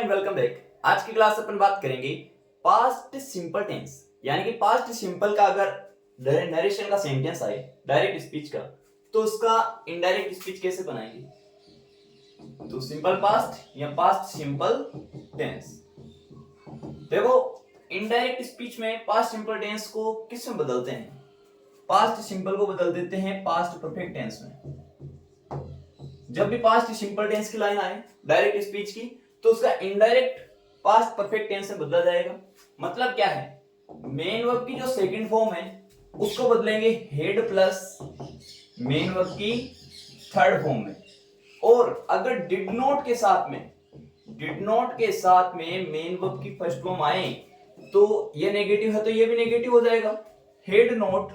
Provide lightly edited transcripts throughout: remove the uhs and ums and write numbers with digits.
And welcome back. आज की class अपन बात करेंगे पास्ट सिंपल टेंस, यानी कि पास्ट सिंपल का अगर नरेशन का सेंटेंस आए डायरेक्ट स्पीच का, तो उसका इनडायरेक्ट स्पीच कैसे बनाएंगे। तो सिंपल पास्ट या पास्ट सिंपल टेंस। देखो, इनडायरेक्ट स्पीच में पास्ट सिंपल टेंस को किस में बदलते हैं? पास्ट सिंपल को बदल देते हैं पास्ट परफेक्ट टेंस में। जब भी पास्ट सिंपल टेंस की लाइन आए डायरेक्ट स्पीच की, तो उसका इनडायरेक्ट पास्ट परफेक्ट टेंस में बदला जाएगा। मतलब क्या है, मेन वर्ब की जो सेकंड फॉर्म है उसको बदलेंगे हेड प्लस मेन वर्ब की थर्ड फॉर्म में। और अगर डिड नॉट के साथ में मेन वर्ब की फर्स्ट फॉर्म आए तो ये नेगेटिव है तो ये भी नेगेटिव हो जाएगा। Head not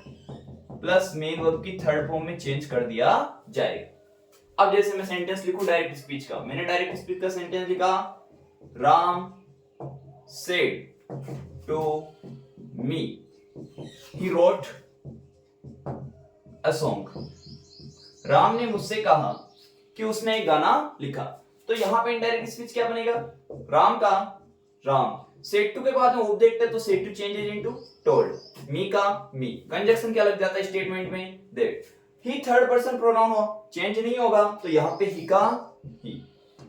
plus main verb की थर्ड फॉर्म में चेंज कर दिया जाएगा। अब जैसे मैं सेंटेंस लिखूं डायरेक्ट स्पीच का, मैंने डायरेक्ट स्पीच का सेंटेंस लिखा, Ram said to me he wrote a song. Ram ने मुझसे कहा कि उसने एक गाना लिखा। तो यहां पे इनडायरेक्ट स्पीच क्या बनेगा? राम का राम, सेड टू के बाद में ऑब्जेक्ट है तो said to changes into told, me का मी, कंजक्शन क्या लग जाता है स्टेटमेंट में? That. He third person pronoun हो, चेंज नहीं होगा तो यहाँ पे ही का he.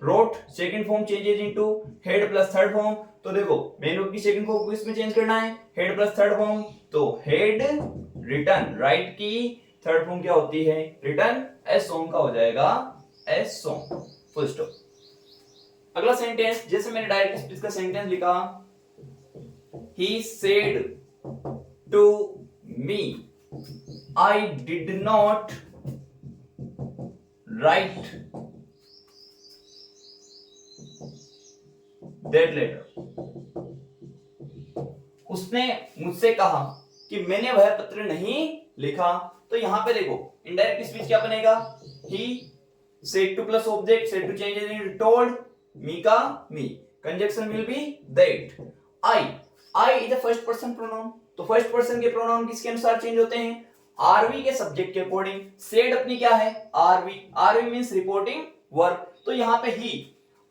Wrote second form changes into had plus third form. तो देखो, मेन वर्ब की सेकंड फॉर्म को इसमें चेंज करना है, हेड प्लस थर्ड फॉर्म, तो हेड रिटर्न, राइट की थर्ड फॉर्म क्या होती है? रिटर्न। एस सॉन्ग का हो जाएगा एस सॉन्ग, फुल स्टॉप। अगला सेंटेंस, जैसे मैंने डायरेक्ट स्पीच का सेंटेंस लिखा, he said to me I did not write that letter. उसने मुझसे कहा कि मैंने वह पत्र नहीं लिखा। तो यहां पे देखो, इनडायरेक्ट स्पीच क्या बनेगा? He said to plus object, said to changes into told, me का me, conjunction will be that. I is a first person pronoun, तो फर्स्ट पर्सन के प्रोनाउन किसके अनुसार चेंज होते हैं? आरवी के सब्जेक्ट के अकॉर्डिंग। सेड अपनी क्या है? RV means reporting verb. तो यहाँ पे ही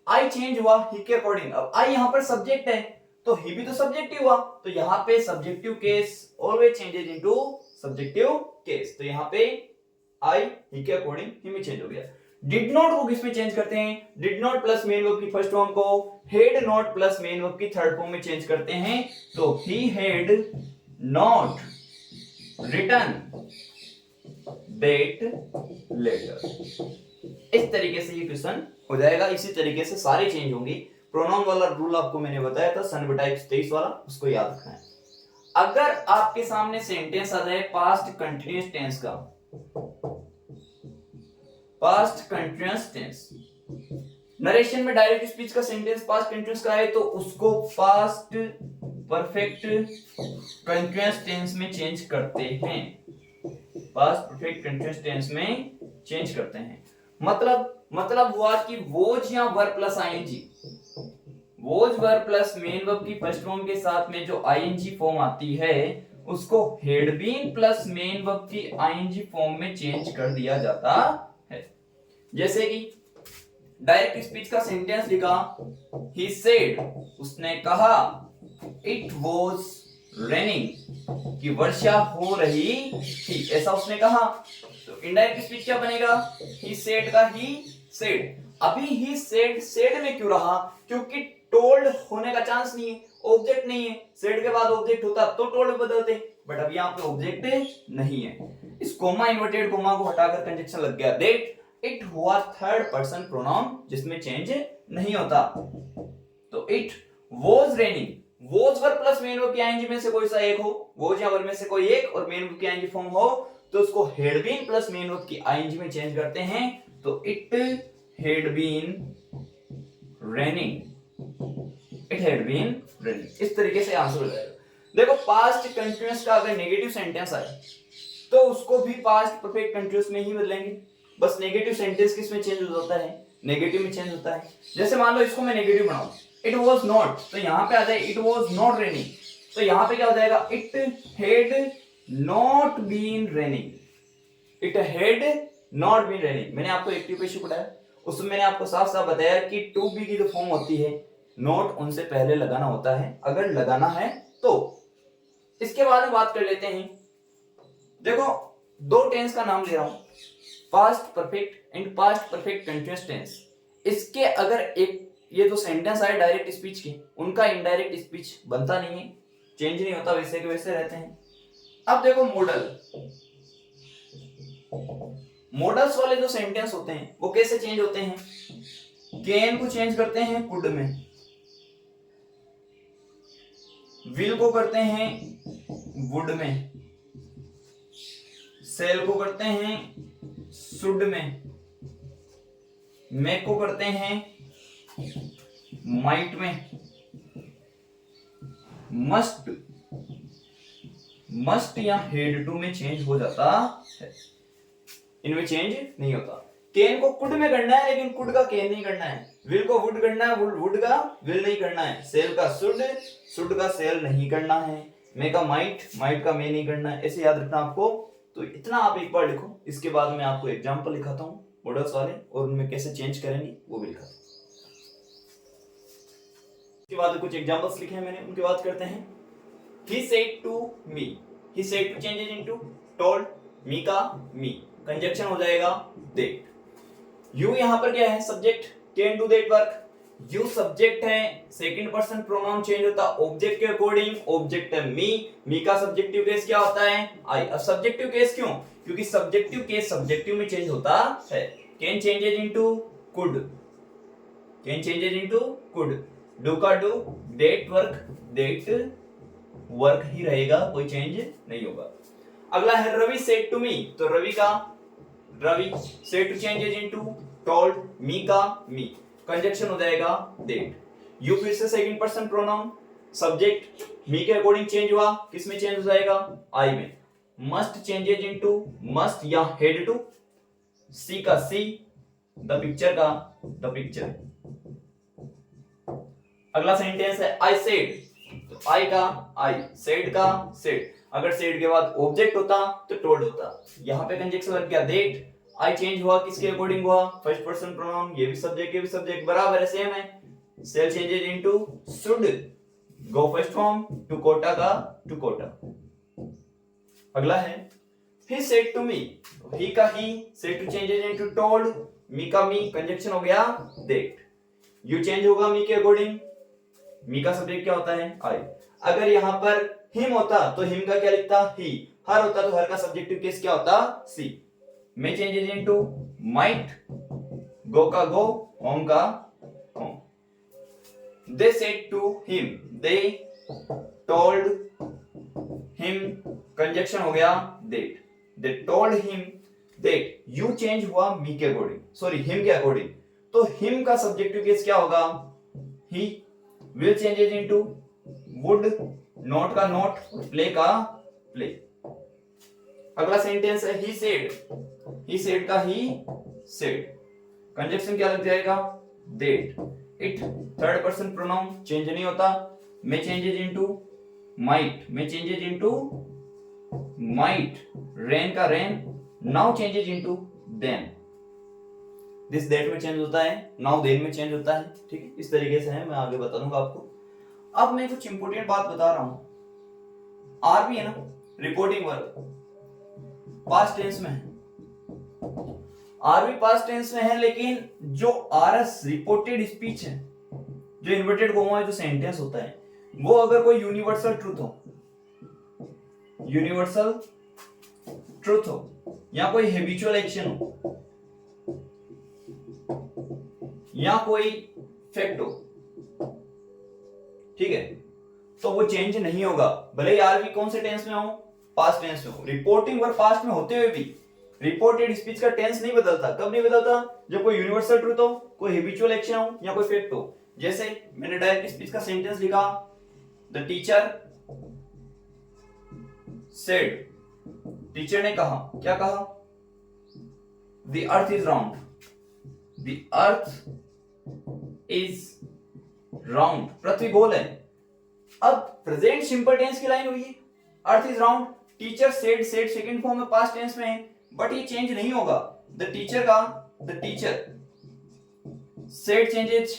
आई चेंज हुआ ही के अकॉर्डिंग। अब आई यहाँ पर सब्जेक्ट है तो ही भी तो सब्जेक्टिव हुआ, तो यहाँ पे subjective case always changes into subjective case. तो यहाँ पे आई ही के अकॉर्डिंग ही में चेंज हो गया। डिड नॉट को किसमें चेंज करते हैं? Did not plus main verb की फर्स्ट फॉर्म को had not plus main verb की थर्ड फॉर्म में चेंज करते हैं। तो he had not written that letter. इस तरीके से ये क्वेश्चन हो जाएगा। इसी तरीके से सारे चेंज होंगे। प्रोनाउन वाला रूल आपको मैंने बताया था सन बटा 123 वाला, उसको याद रखना है। अगर आपके सामने सेंटेंस आ जाए पास्ट कंटिन्यूअस टेंस का, पास्ट कंटिन्यूअस टेंस, नरेशन में डायरेक्ट स्पीच का सेंटेंस पास्ट कंटिन्यूअस का है तो उसको पास्ट परफेक्ट कंटिन्यूअस टेंस में चेंज करते हैं। पास्ट परफेक्ट कंटिन्यूअस टेंस में चेंज करते हैं। मतलब हुआ कि वोज या were plus ING, was were plus main verb की फर्स्ट फॉर्म के साथ में जो आईएनजी फॉर्म आती है उसको had been plus main verb की आईएनजी फॉर्म में चेंज कर दिया जाता है। जैसे कि डायरेक्ट स्पीच का सेंटेंस लिखा, ही सेड, उसने कहा, इट वॉज रेनिंग, कि वर्षा हो रही थी, ऐसा उसने कहा। तो इनडायरेक्ट स्पीच क्या बनेगा? ही सेड का ही सेड। अभी ही सेड में क्यों रहा? क्योंकि टोल्ड होने का चांस नहीं है, ऑब्जेक्ट नहीं है। सेड के बाद ऑब्जेक्ट होता तो टोल्ड बदलते, बट अब यहाँ पे ऑब्जेक्ट नहीं है। इस कोमा, इन्वर्टेड कोमा को हटाकर कंजक्शन लग गया दैट। इट हुआ थर्ड पर्सन प्रोनाउन जिसमें चेंज नहीं होता। तो it was raining, was verb plus main verb की आईएनजी में से कोई सा एक हो, वॉज या वर्ब में से कोई एक, और मेन वर्ब की आईएनजी फॉर्म हो तो उसको had been plus main verb की आईएनजी में चेंज करते हैं। तो it had been raining, it had been raining. इस तरीके से आंसर हो जाएगा। देखो, पास्ट कंटिन्यूअस का अगर नेगेटिव सेंटेंस आए तो उसको भी पास्ट परफेक्ट कंटिन्यूअस में ही बदलेंगे। बस नेगेटिव सेंटेंस किस में चेंज हो जाता है? नेगेटिव में चेंज होता है। जैसे मान लो इसको मैं नेगेटिव बनाऊं, इट वाज नॉट, तो यहां पे आ जाए इट वाज नॉट रेनिंग। तो यहां पे क्या हो जाएगा? It had not been raining, it had not been raining. मैंने आपको एक्टिव पेशिव पढ़ाया, उसमें मैंने आपको साफ साफ बताया कि टू बी की जो फॉर्म होती है नोट उनसे पहले लगाना होता है अगर लगाना है तो। इसके बाद में बात कर लेते हैं, देखो दो टेंस का नाम ले रहा हूं, past perfect and past perfect continuous tense. इसके अगर एक ये जो सेंटेंस आए डायरेक्ट स्पीच के, उनका इनडायरेक्ट स्पीच बनता नहीं है, चेंज नहीं होता, वैसे के वैसे रहते हैं। अब देखो मॉडल्स वाले जो सेंटेंस होते हैं वो कैसे चेंज होते हैं? कैन को चेंज करते हैं कुड में, विल को करते हैं वुड में, सेल को करते हैं शुड में, मेक को करते हैं माइट में, मस्ट या हेड टू में चेंज हो जाता है, इनमें चेंज नहीं होता। केन को कुड में करना है लेकिन कुड का केन नहीं करना है, विल को वुड करना है, वुड का विल नहीं करना है, सेल का शुड का सेल नहीं करना है, मे का माइट का मे नहीं करना है। ऐसे याद रखना आपको। तो इतना आप एक बार लिखो, इसके बाद मैं आपको एग्जांपल लिखाता हूँ मॉडल्स वाले और उनमें कैसे चेंज करेंगे वो भी लिखा। इसके बाद कुछ एग्जांपल्स लिखे हैं मैंने, उनकी बात करते हैं। He said to me, he said to changes into told, me का me, कंजक्शन हो जाएगा that। you यहाँ पर क्या है? Subject, can do that work। you subject है, सेकंड पर्सन प्रोनाउन चेंज होता ऑब्जेक्ट के अकॉर्डिंग, ऑब्जेक्ट है me का सब्जेक्टिव केस क्या होता है? I। अब सब्जेक्टिव केस क्यों? क्योंकि सब्जेक्टिव केस सब्जेक्टिव में चेंज होता है। can changes into could, can changes into could, do का do, that वर्क ही रहेगा, कोई चेंज नहीं होगा। अगला है रवि सेड टू मी, तो Ravi said to changes into told, me का मी, कंजक्शन हो जाएगा दैट। यू फिर से second person pronoun, subject me के अकॉर्डिंग चेंज हुआ, किस में चेंज हो जाएगा? आई में। मस्ट चेंजेस इनटू मस्ट या हेड टू, सी का सी, द पिक्चर का द पिक्चर। अगला सेंटेंस है आई सेड, तो आई का आई, सेड का सेड, अगर सेड के बाद ऑब्जेक्ट होता तो टोल्ड होता। यहाँ पे कंजक्शन बन गया दैट। आई चेंज हुआ, किसके अकॉर्डिंग हुआ? फर्स्ट पर्सन प्रोनाउन, ये भी सब्जेक्ट बराबर है, सेम है। Shall changes into should, go first form, to Kota का टू कोटा। अगला है he said to me, he का he, said to changes into told, me का me, कंजक्शन हो गया that। you चेंज होगा me के अकॉर्डिंग, मी का सब्जेक्ट क्या होता है? आई। अगर यहाँ पर हिम होता तो हिम का क्या लिखता? ही। हर होता तो हर का सब्जेक्टिव केस क्या होता? She. May changes into might, go का गो, होम का home. They said to him, they told him, conjunction हो गया that. They told him that. You change हुआ मी के अकॉर्डिंग, सॉरी हिम के अकॉर्डिंग, तो हिम का सब्जेक्टिव केस क्या होगा? He. will changes into would, not का नोट, प्ले का प्ले। अगला सेंटेंस है he said का he said, कंजक्शन क्या लग जाएगा? that। it third person pronoun, change नहीं होता। may changes into might, may changes into might, rain का rain, now changes into then, this that में चेंज होता है, नाउ देन में चेंज होता है। ठीक है, इस तरीके से है, मैं आगे बता दूंगा आपको। अब मैं कुछ इंपोर्टेंट बात बता रहा हूं। आर भी है ना, रिपोर्टिंग वर्ब, पास्ट टेंस में है। आर भी पास्ट टेंस में है, लेकिन जो आर एस रिपोर्टेड स्पीच है, जो इन्वर्टेड कोमा में जो सेंटेंस होता है, वो अगर कोई यूनिवर्सल ट्रूथ हो या कोई हैबिचुअल एक्शन हो या कोई फैक्ट हो, ठीक है, तो वो चेंज नहीं होगा, भले यार भी कौन से टेंस में हो? पास्ट टेंस में हो। रिपोर्टिंग वर्ब पास्ट में होते हुए भी रिपोर्टेड स्पीच का टेंस नहीं बदलता। कब नहीं बदलता? जब कोई यूनिवर्सल ट्रूथ हो, कोई हैबिचुअल एक्शन हो या कोई फैक्ट हो। जैसे मैंने डायरेक्ट स्पीच का सेंटेंस लिखा, द टीचर सेड, टीचर ने कहा, क्या कहा? The earth is round, the earth is round, पृथ्वी गोल है। अब प्रेजेंट सिंपल टेंस की लाइन हुई है, earth is round, teacher said second form में पास्ट टेंस में है, बट ये चेंज नहीं होगा। द टीचर का द टीचर सेड चेंजेस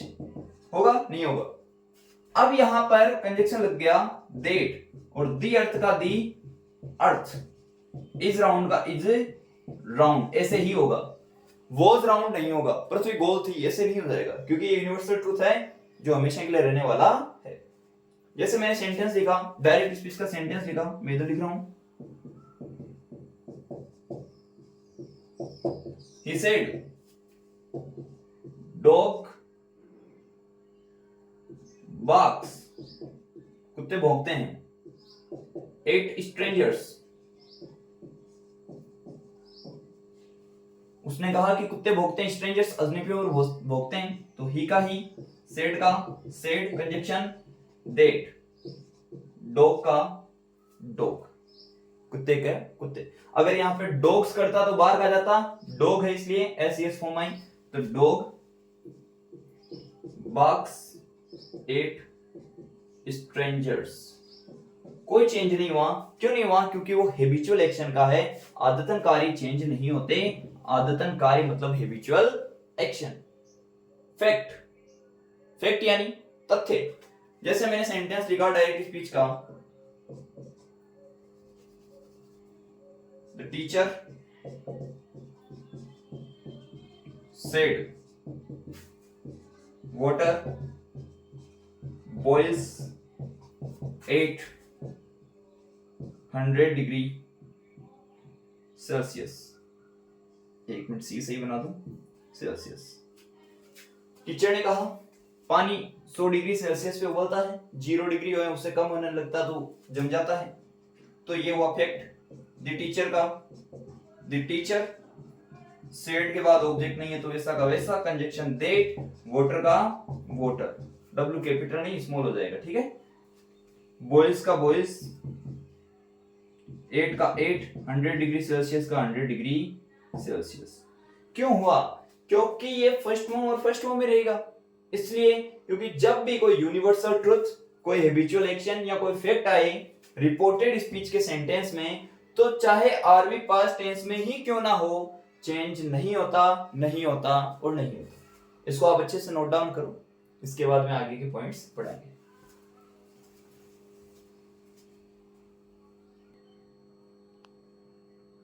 होगा? नहीं होगा। अब यहां पर कंजक्शन लग गया दैट, और दी अर्थ का दी अर्थ, इज राउंड का इज राउंड, ऐसे ही होगा, वॉज राउंड नहीं होगा, पृथ्वी गोल थी, ऐसे नहीं हो जाएगा, क्योंकि ये यूनिवर्सल ट्रूथ है जो हमेशा के लिए रहने वाला है। जैसे मैंने सेंटेंस लिखा, डायरेक्ट स्पीच का सेंटेंस लिखा, मैं इधर लिख रहा हूं, he said dog barks, कुत्ते भौंकते हैं, 8 strangers, उसने कहा कि कुत्ते भौंकते हैं, स्ट्रेंजर्स अजनबी और भौंकते हैं, तो ही का ही, सेड का सेड कंजक्शन दैट, डॉग का डॉग, कुत्ते का कुत्ते। अगर यहाँ पे डॉग्स करता तो बाहर का जाता, डॉग है इसलिए एस फॉर्म आई, तो डॉग बार्क्स 8 स्ट्रेंजर्स। कोई चेंज नहीं हुआ, क्यों नहीं हुआ? क्योंकि वो हैबिचुअल एक्शन का है, आदतनकारी चेंज नहीं होते, आदतनकारी मतलब हैबिचुअल एक्शन। फैक्ट, फैक्ट यानी तथ्य। जैसे मैंने सेंटेंस लिखा डायरेक्ट स्पीच का, the teacher said water boils 800 degree Celsius. एक मिनट सी सही बना दूं, सेल्सियस। टीचर ने कहा पानी 100 डिग्री सेल्सियस पे उबलता है, 0 डिग्री हो उससे कम होने लगता तो जम जाता है। तो ये हुआ फैक्ट द टीचर का। द टीचर सेड के बाद ऑब्जेक्ट नहीं है तो वैसा का वैसा, कंजक्शन दैट, वाटर का वाटर, डब्ल्यू कैपिटल नहीं स्मॉल हो जाएगा, ठीक है। बॉइल्स का बॉइल्स, 8 का 8, 100 डिग्री सेल्सियस का 100 डिग्री सेल्सियस। क्यों हुआ? क्योंकि ये फर्स्ट फॉर्म और फर्स्ट फॉर्म में रहेगा, इसलिए क्योंकि जब भी कोई यूनिवर्सल ट्रुथ, कोई हैबिचुअल एक्शन या कोई फैक्ट आए रिपोर्टेड स्पीच के सेंटेंस में, तो चाहे आरवी पास्ट टेंस में ही क्यों ना हो, चेंज नहीं होता, नहीं होता और नहीं होता। इसको आप अच्छे से नोट डाउन करो, इसके बाद में आगे के पॉइंट्स पढ़ाएंगे।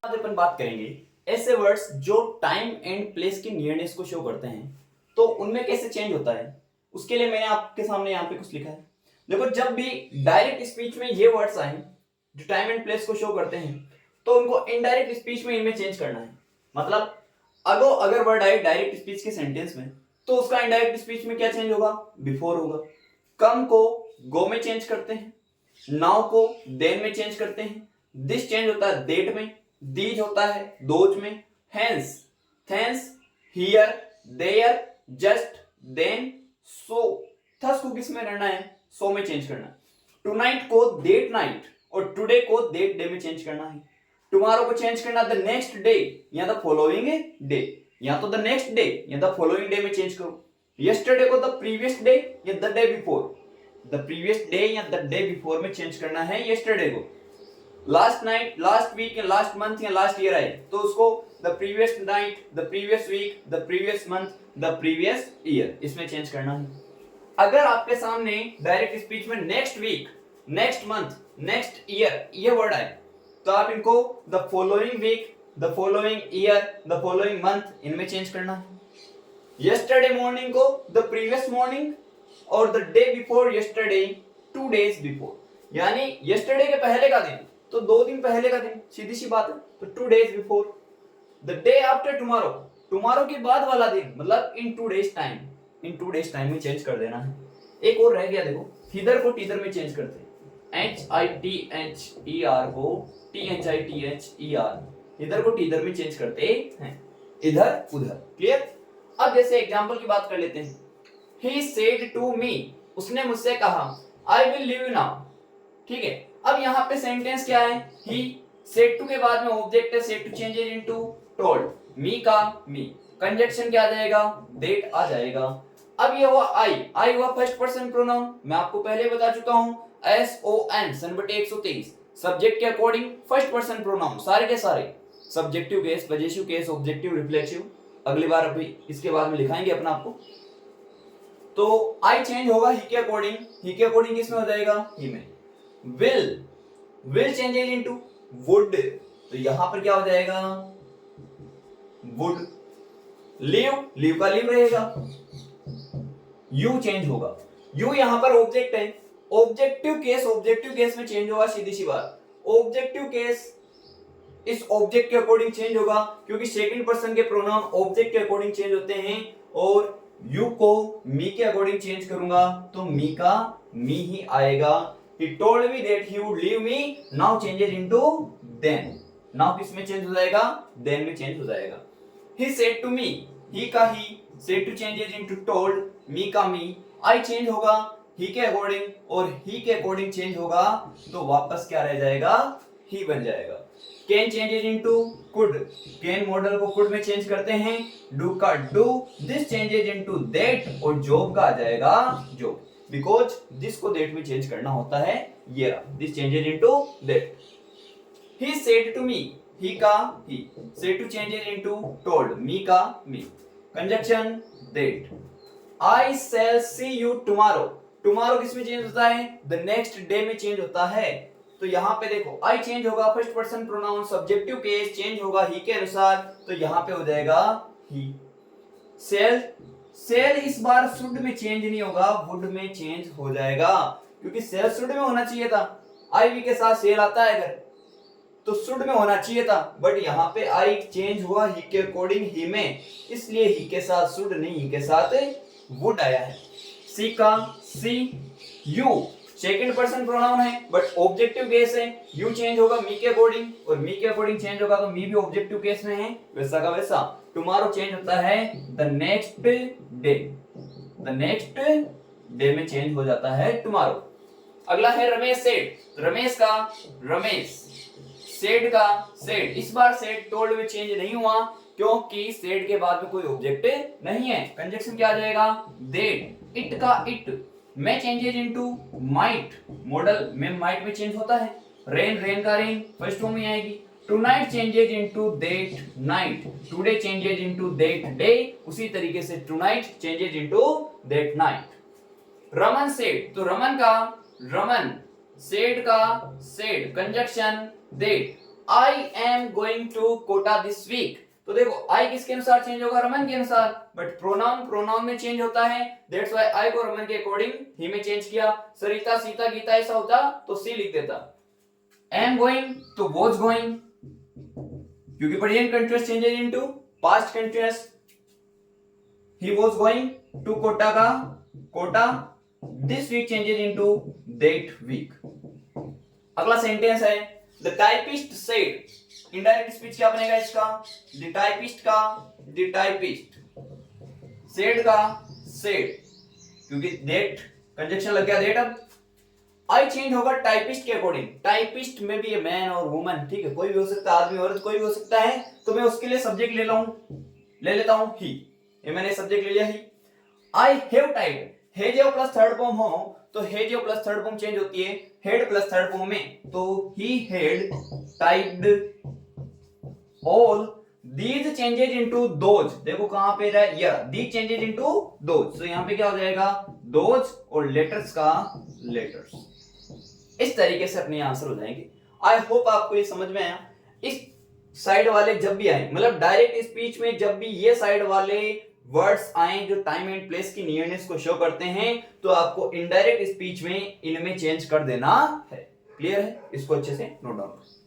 आज अपन बात करेंगे ऐसे वर्ड्स जो टाइम एंड प्लेस की नियरनेस को शो करते हैं, तो उनमें कैसे चेंज होता है। उसके लिए मैंने आपके सामने यहाँ पे कुछ लिखा है। देखो, जब भी डायरेक्ट स्पीच में ये वर्ड्स आए जो टाइम एंड प्लेस को शो करते हैं, तो उनको इनडायरेक्ट स्पीच में इनमें चेंज करना है। मतलब अगर वर्ड आए डायरेक्ट स्पीच के सेंटेंस में, तो उसका इनडायरेक्ट स्पीच में क्या चेंज होगा? बिफोर होगा। कम को गो में चेंज करते हैं, नाउ को देन में चेंज करते हैं, दिस चेंज होता है डेट में, दीज होता है दोज में, hence, thence, here, there, just, then, so. Thus को किस में करना है? सो में चेंज करना है। टुनाइट को दैट नाइट और टुडे को दैट डे में चेंज करना है। टुमारो को चेंज करना द नेक्स्ट डे या द फॉलोइंग डे, या तो द नेक्स्ट डे या द फॉलोइंग डे में चेंज करो। यस्टरडे को द प्रीवियस डे या the day before, the previous day या द डे बिफोर में चेंज करना है यस्टरडे को। लास्ट नाइट, लास्ट वीक या लास्ट मंथ या लास्ट ईयर आए तो उसको the previous night, the previous week, the previous month, the previous year, इसमें चेंज करना है। अगर आपके सामने डायरेक्ट स्पीच में next week, next month, next year ये वर्ड आए, तो आप इनको the following week, the following year, the following month इनमें चेंज करना है। यस्टरडे मॉर्निंग को द प्रीवियस मॉर्निंग और the day before yesterday 2 days before, यानी यस्टरडे के पहले का दिन तो 2 दिन पहले का दिन, सीधी सी बात है, तो 2 days before. The day after tomorrow, tomorrow के बाद वाला दिन, मतलब इन 2 डेज टाइम, इन 2 डेज टाइम में चेंज कर देना है। एक और रह गया, देखो, हिदर को टीदर में चेंज करते हैं। HITHER को THITHER, इधर को टीदर में चेंज करते हैं, इधर उधर। क्लियर? अब जैसे एग्जांपल की बात कर लेते हैं। He said to me, उसने मुझसे कहा, I will leave you now। ठीक है, अब यहाँ पे सेंटेंस क्या है? He said to के बाद में ऑब्जेक्ट है, said to changes into told, me का me, कंजक्शन क्या आ जाएगा? that आ जाएगा। अब ये हुआ I हुआ फर्स्ट पर्सन प्रोनाउन, मैं आपको पहले बता चुका हूं, SON सन बटे 123, सब्जेक्ट के अकॉर्डिंग फर्स्ट पर्सन प्रोनाउन सारे के सारे, subjective case, possessive case, objective, reflexive, अगली बार अभी इसके बाद में लिखाएंगे अपना आपको। तो आई चेंज होगा ही के अकॉर्डिंग, ही के अकॉर्डिंग किसमें हो जाएगा, ही में। विल चेंजेज इनटू वुड, तो यहां पर क्या हो जाएगा, वुड। लीव का लीव रहेगा। यू चेंज होगा, यू यहां पर ऑब्जेक्ट है, ऑब्जेक्टिव केस में चेंज होगा, सीधी सी बात। ऑब्जेक्टिव केस इस ऑब्जेक्ट के अकॉर्डिंग चेंज होगा, क्योंकि सेकंड पर्सन के प्रोनाउन ऑब्जेक्ट के अकॉर्डिंग चेंज होते हैं, और यू को मी के अकॉर्डिंग चेंज करूंगा तो मी का मी ही आएगा। He told me that he would leave me, now changes into then, now किस में चेंज हो जाएगा, then में चेंज हो जाएगा। He said to me, he का he, said to changes into told, me का me, I चेंज होगा he के अकॉर्डिंग, और he के अकॉर्डिंग चेंज होगा तो वापस क्या रह जाएगा, he बन जाएगा। Can changes into could, can model को could में चेंज करते हैं, do का do, this changes into that, और job का आ जाएगा job, बिकॉज दिस को डेट में चेंज करना होता है, ये रहा, this changes into that. He said to me, he का he, said to changes into told, me का me. Conjunction that. I shall see you tomorrow, tomorrow किस में चेंज होता है, द नेक्स्ट डे में चेंज होता है। तो यहां पे देखो आई चेंज होगा, first person pronoun, subjective case change होगा ही के अनुसार, तो यहां पे हो जाएगा ही। सेल इस बार शुड में चेंज नहीं होगा, वुड में चेंज हो जाएगा, क्योंकि सेल शुड में होना चाहिए था, आई वी के साथ सेल आता है अगर, तो शुड में होना चाहिए था, बट यहाँ पे आई चेंज हुआ ही के अकॉर्डिंग ही में, इसलिए ही के साथ शुड नहीं, ही के साथ वुड आया है। सी का सी, यू सेकंड पर्सन प्रोनाउन है बट ऑब्जेक्टिव केस है, यू चेंज होगा मी के अकॉर्डिंग, और मी के अकॉर्डिंग चेंज होगा तो मी भी ऑब्जेक्टिव केस में है, वैसा का वैसा। टुमारो चेंज होता है the next day, the next day में चेंज हो जाता है टुमारो। अगला है रमेश सेड, रमेश का रमेश, सेड का सेड, इस बार सेड टोल्ड में चेंज नहीं हुआ, क्योंकि सेड के बाद में कोई ऑब्जेक्ट नहीं है। कंजक्शन क्या आ जाएगा, दैट। इट का इट में चेंजेज इनटू माइट, मॉडल में माइट में चेंज होता है। रेन का रेन फर्स्ट फॉर्म में आएगी। Tonight changes into that night, today changes into that day, उसी तरीके से tonight changes into that night. Raman said, तो रमन का रमन, सेड का said, conjunction that. I am going to Kota this week, तो देखो आई किसके अनुसार चेंज होगा, रमन के अनुसार, बट प्रोनाउन में चेंज होता है, दैट्स व्हाई आई को रमन के अकॉर्डिंग ही में चेंज किया। सरिता सीता गीता ऐसा होता तो सी लिख देता। एम गोइंग तो वाज गोइंग, क्योंकि present continuous changes into past continuous, he was going to Kota का Kota, this week changes into that week. अगला सेंटेंस है the typist said, indirect speech क्या बनेगा इसका, द टाइपिस्ट का द टाइपिस्ट, सेड का सेड, क्योंकि दैट कंजक्शन लग गया दैट। अब आई चेंज होगा टाइपिस्ट के अकॉर्डिंग, टाइपिस्ट में भी मैन और वुमन, ठीक है, कोई भी हो सकता है, आदमी औरत कोई भी हो सकता है, तो मैं उसके लिए सब्जेक्ट ले लेता हूं ही, ये मैंने सब्जेक्ट ले लिया ही। I have tied, has plus third form हो तो has plus third form change होती है हेड प्लस थर्ड फॉर्म में, तो he had tied all these changes into those, देखो कहां पे रहा है, यार दीज चेंजेज इनटू दोज, तो यहां पे क्या हो जाएगा, दोज और लेटर्स का लेटर्स। इस तरीके से अपने आंसर हो जाएंगे। आई होप आपको ये समझ में आया। इस साइड वाले जब भी आए, मतलब डायरेक्ट स्पीच में जब भी ये साइड वाले वर्ड्स आए जो टाइम एंड प्लेस की नियरनेस को शो करते हैं, तो आपको इनडायरेक्ट स्पीच में इनमें चेंज कर देना है। क्लियर है, इसको अच्छे से नोट डाउन करो।